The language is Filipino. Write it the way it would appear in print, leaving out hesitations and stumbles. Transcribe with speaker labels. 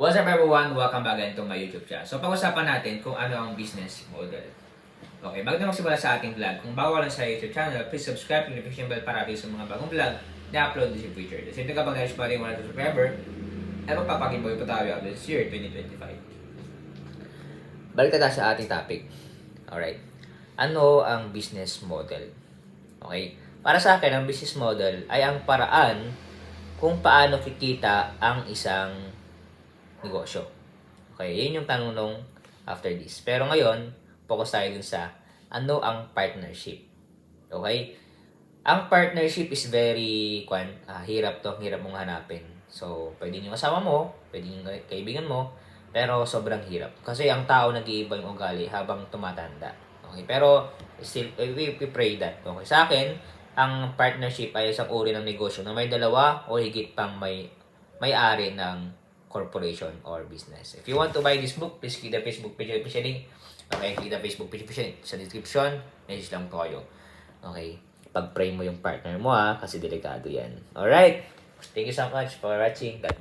Speaker 1: What's up everyone? Welcome back again to my YouTube channel. So pag-usapan natin kung ano ang business model. Okay, bago na magsimula sa ating vlog, kung bago lang sa YouTube channel, please subscribe and notification bell para update sa mga bagong vlog na upload this in future. Kasi ito kapag na-reach pa rin 100 subscriber, ay magpapakiboy pa tayo this year, 2025. Balik tayo sa ating topic. Alright. Ano ang business model? Okay. Para sa akin, ang business model ay ang paraan kung paano kikita ang isang negosyo. Okay, yun yung tanong nung after this. Pero ngayon, focus tayo dun sa ano ang partnership. Okay? Ang partnership is very hirap mong hanapin. So, pwedeng yung kasama mo, pwedeng yung kaibigan mo, pero sobrang hirap. Kasi ang tao nag-iiba yung ugali habang tumatanda. Okay? Pero, still, we pray that. Okay? Sa akin, ang partnership ay isang uri ng negosyo na may dalawa o higit pang may-ari ng corporation or business. If you want to buy this book, please click the Facebook page link. Okay, click the Facebook page sa description. Message lang po kayo. Okay, pag-pray mo yung partner mo kasi delikado yan. Alright, thank you so much for watching. God bless.